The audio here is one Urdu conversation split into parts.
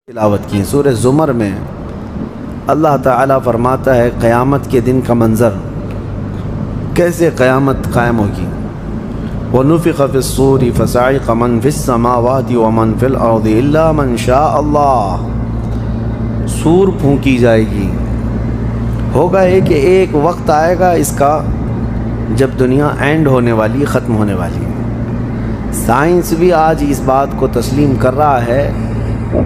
تلاوت کی سورہ زمر میں اللہ تعالیٰ فرماتا ہے قیامت کے دن کا منظر کیسے قیامت قائم ہوگی۔ وَنُفِخَ فِي الصُّورِ فَصَعِقَ مَنْ فِي السَّمَاوَاتِ وَمَنْ فِي الْأَرْضِ إِلَّا مَنْ شَاءَ اللَّهُ، سور پھونکی جائے گی۔ ہوگا کہ ایک وقت آئے گا اس کا جب دنیا اینڈ ہونے والی، ختم ہونے والی۔ سائنس بھی آج اس بات کو تسلیم کر رہا ہے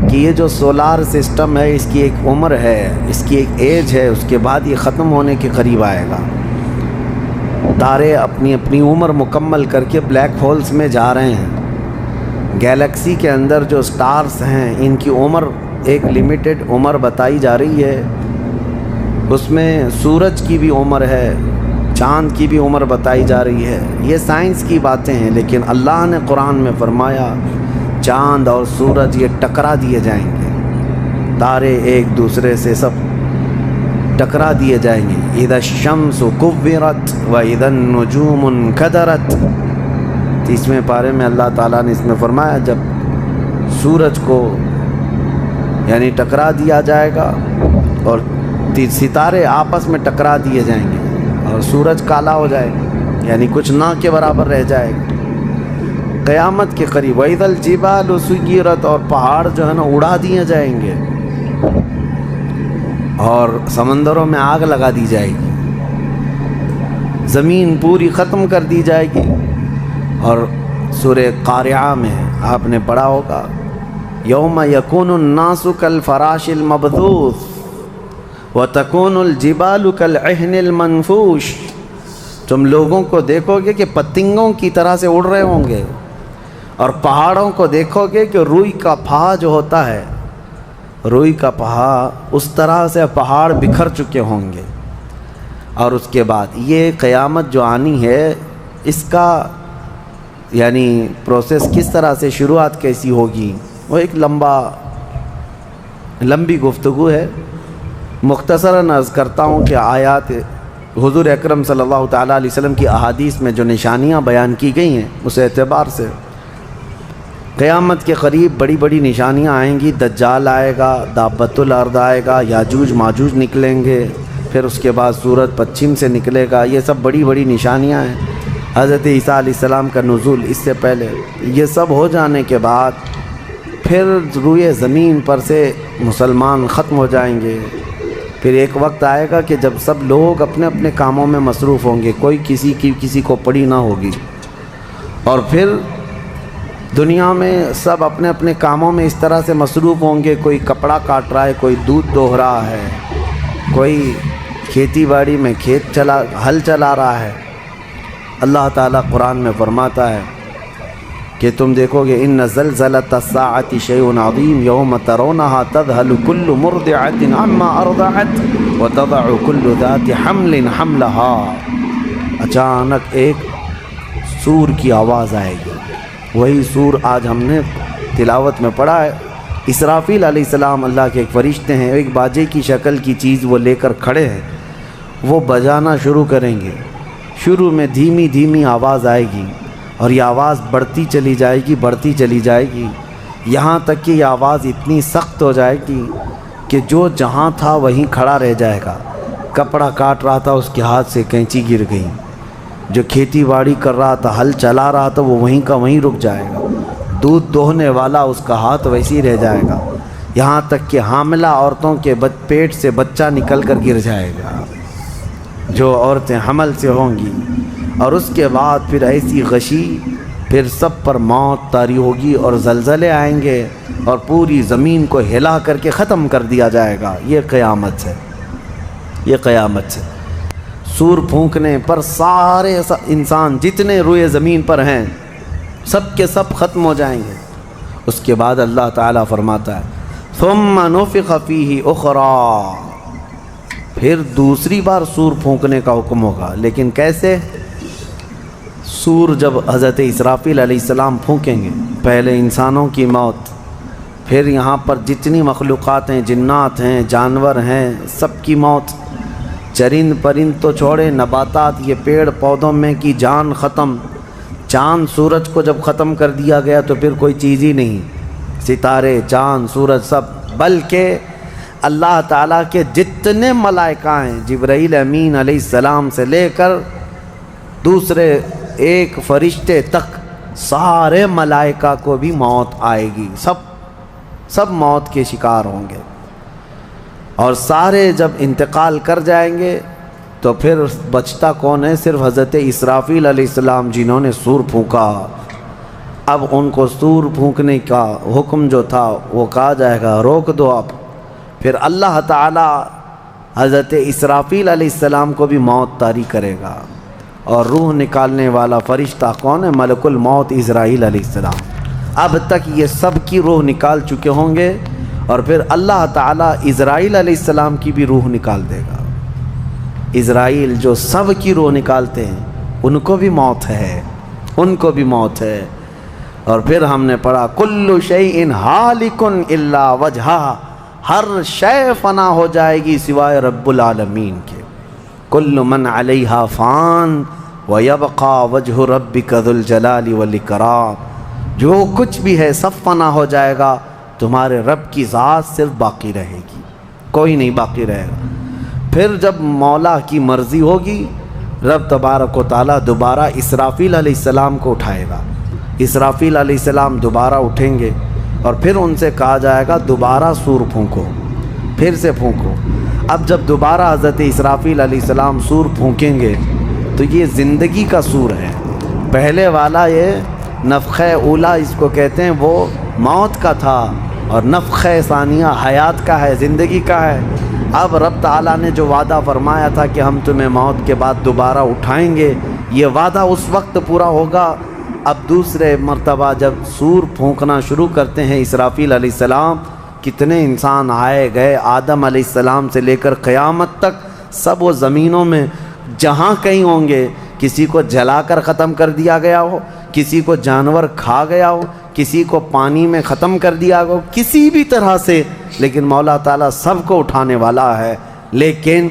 کہ یہ جو سولار سسٹم ہے اس کی ایک عمر ہے، اس کی ایک ایج ہے، اس کے بعد یہ ختم ہونے کے قریب آئے گا۔ تارے اپنی اپنی عمر مکمل کر کے بلیک ہولز میں جا رہے ہیں۔ گیلیکسی کے اندر جو سٹارز ہیں ان کی عمر ایک لیمیٹڈ عمر بتائی جا رہی ہے، اس میں سورج کی بھی عمر ہے، چاند کی بھی عمر بتائی جا رہی ہے۔ یہ سائنس کی باتیں ہیں، لیکن اللہ نے قرآن میں فرمایا چاند اور سورج یہ ٹکرا دیے جائیں گے، تارے ایک دوسرے سے سب ٹکرا دیے جائیں گے۔ اذا الشمس کورت واذا النجوم انکدرت، 30ویں پارے میں اللہ تعالیٰ نے اس میں فرمایا جب سورج کو یعنی ٹکرا دیا جائے گا اور ستارے آپس میں ٹکرا دیے جائیں گے اور سورج کالا ہو جائے گا، یعنی کچھ نہ کے برابر رہ جائے گا قیامت کے قریب۔ وَإِذَا الْجِبَالُ سُيِّرَتْ، اور پہاڑ جو ہے نا اڑا دیے جائیں گے اور سمندروں میں آگ لگا دی جائے گی، زمین پوری ختم کر دی جائے گی۔ اور سورہ قارعہ میں آپ نے پڑھا ہوگا یوم یکون الناس کالفراش المبثوث وتکون الجبال کالعہن المنفوش، تم لوگوں کو دیکھو گے کہ پتنگوں کی طرح سے اڑ رہے ہوں گے، اور پہاڑوں کو دیکھو گے کہ روئی کا پہا جو ہوتا ہے، روئی کا پہا اس طرح سے پہاڑ بکھر چکے ہوں گے۔ اور اس کے بعد یہ قیامت جو آنی ہے اس کا یعنی پروسیس کس طرح سے، شروعات کیسی ہوگی، وہ ایک لمبی گفتگو ہے۔ مختصراً عرض کرتا ہوں کہ آیات حضور اکرم صلی اللہ تعالیٰ علیہ وسلم کی احادیث میں جو نشانیاں بیان کی گئی ہیں اس اعتبار سے قیامت کے قریب بڑی بڑی نشانیاں آئیں گی۔ دجال آئے گا، دابۃ الارض آئے گا، یاجوج ماجوج نکلیں گے، پھر اس کے بعد سورج پچھم سے نکلے گا۔ یہ سب بڑی بڑی نشانیاں ہیں۔ حضرت عیسیٰ علیہ السلام کا نزول اس سے پہلے، یہ سب ہو جانے کے بعد پھر روئے زمین پر سے مسلمان ختم ہو جائیں گے۔ پھر ایک وقت آئے گا کہ جب سب لوگ اپنے اپنے کاموں میں مصروف ہوں گے، کوئی کسی کو پڑی نہ ہوگی، اور پھر دنیا میں سب اپنے اپنے کاموں میں اس طرح سے مصروف ہوں گے، کوئی کپڑا کاٹ رہا ہے، کوئی دودھ دوہ رہا ہے، کوئی کھیتی باڑی میں ہل چلا رہا ہے۔ اللہ تعالیٰ قرآن میں فرماتا ہے کہ تم دیکھو گے ان زلزلۃ الساعۃ شیء عظیم یوم ترونها تذهل كل مرضعۃ عما ارضعت وتضع كل ذات حمل حملها، اچانک ایک سور کی آواز آئے گی۔ وہی سور آج ہم نے تلاوت میں پڑھا ہے۔ اسرافیل علیہ السلام اللہ کے ایک فرشتے ہیں، ایک باجے کی شکل کی چیز وہ لے کر کھڑے ہیں، وہ بجانا شروع کریں گے۔ شروع میں دھیمی دھیمی آواز آئے گی اور یہ آواز بڑھتی چلی جائے گی، بڑھتی چلی جائے گی، یہاں تک کہ یہ آواز اتنی سخت ہو جائے گی کہ جو جہاں تھا وہیں کھڑا رہ جائے گا۔ کپڑا کاٹ رہا تھا اس کے ہاتھ سے کینچی گر گئی، جو کھیتی باڑی کر رہا تھا، ہل چلا رہا تھا، وہ وہیں کا وہیں رک جائے گا۔ دودھ دوہنے والا اس کا ہاتھ ویسے ہی رہ جائے گا، یہاں تک کہ حاملہ عورتوں کے پیٹ سے بچہ نکل کر گر جائے گا، جو عورتیں حمل سے ہوں گی۔ اور اس کے بعد پھر ایسی غشی، پھر سب پر موت طاری ہوگی اور زلزلے آئیں گے اور پوری زمین کو ہلا کر کے ختم کر دیا جائے گا۔ یہ قیامت ہے، یہ قیامت ہے۔ سور پھونکنے پر سارے انسان جتنے روئے زمین پر ہیں سب کے سب ختم ہو جائیں گے۔ اس کے بعد اللہ تعالیٰ فرماتا ہے ثم نفخ فیہ اخری، پھر دوسری بار سور پھونکنے کا حکم ہوگا۔ لیکن کیسے؟ سور جب حضرت اسرافیل علیہ السلام پھونکیں گے، پہلے انسانوں کی موت، پھر یہاں پر جتنی مخلوقات ہیں، جنات ہیں، جانور ہیں، سب کی موت، چرند پرند تو چھوڑے، نباتات، یہ پیڑ پودوں میں کی جان ختم۔ چاند سورج کو جب ختم کر دیا گیا تو پھر کوئی چیز ہی نہیں، ستارے چاند سورج سب، بلکہ اللہ تعالیٰ کے جتنے ملائکہ ہیں، جبرائیل امین علیہ السلام سے لے کر دوسرے ایک فرشتے تک، سارے ملائکہ کو بھی موت آئے گی، سب موت کے شکار ہوں گے، اور سارے جب انتقال کر جائیں گے تو پھر بچتا کون ہے؟ صرف حضرت اسرافیل علیہ السلام، جنہوں نے سور پھونکا۔ اب ان کو سور پھونکنے کا حکم جو تھا وہ کہا جائے گا روک دو اب۔ پھر اللہ تعالی حضرت اسرافیل علیہ السلام کو بھی موت طاری کرے گا، اور روح نکالنے والا فرشتہ کون ہے؟ ملک الموت اسرائیل علیہ السلام۔ اب تک یہ سب کی روح نکال چکے ہوں گے، اور پھر اللہ تعالیٰ اسرائیل علیہ السلام کی بھی روح نکال دے گا۔ اسرائیل جو سب کی روح نکالتے ہیں، ان کو بھی موت ہے، ان کو بھی موت ہے۔ اور پھر ہم نے پڑھا کل شیء ہالک الا وجہہ، ہر شے فنا ہو جائے گی سوائے رب العالمین کے۔ کل من علیہا فان ویبقى وجہ ربک ذو الجلال والاکرام، جو کچھ بھی ہے سب فنا ہو جائے گا، تمہارے رب کی ذات صرف باقی رہے گی، کوئی نہیں باقی رہے گا۔ پھر جب مولا کی مرضی ہوگی، رب تبارک و تعالیٰ دوبارہ اسرافیل علیہ السلام کو اٹھائے گا۔ اسرافیل علیہ السلام دوبارہ اٹھیں گے، اور پھر ان سے کہا جائے گا دوبارہ سور پھونکو، پھر سے پھونکو۔ اب جب دوبارہ حضرت اسرافیل علیہ السلام سور پھونکیں گے تو یہ زندگی کا سور ہے۔ پہلے والا یہ نفخہ اولا اس کو کہتے ہیں، وہ موت کا تھا، اور نفخہ ثانیہ حیات کا ہے، زندگی کا ہے۔ اب رب تعالیٰ نے جو وعدہ فرمایا تھا کہ ہم تمہیں موت کے بعد دوبارہ اٹھائیں گے، یہ وعدہ اس وقت پورا ہوگا۔ اب دوسرے مرتبہ جب سور پھونکنا شروع کرتے ہیں اسرافیل علیہ السلام، کتنے انسان آئے گئے، آدم علیہ السلام سے لے کر قیامت تک سب وہ زمینوں میں جہاں کہیں ہوں گے، کسی کو جلا کر ختم کر دیا گیا ہو، کسی کو جانور کھا گیا ہو، کسی کو پانی میں ختم کر دیا ہو، کسی بھی طرح سے، لیکن مولا تعالیٰ سب کو اٹھانے والا ہے۔ لیکن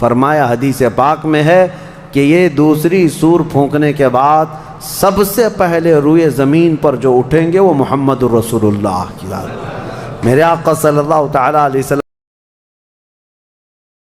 فرمایا حدیث پاک میں ہے کہ یہ دوسری سور پھونکنے کے بعد سب سے پہلے روئے زمین پر جو اٹھیں گے وہ محمد الرسول اللہ کی ذات۔ میرے آقا صلی اللہ تعالیٰ علیہ وسلم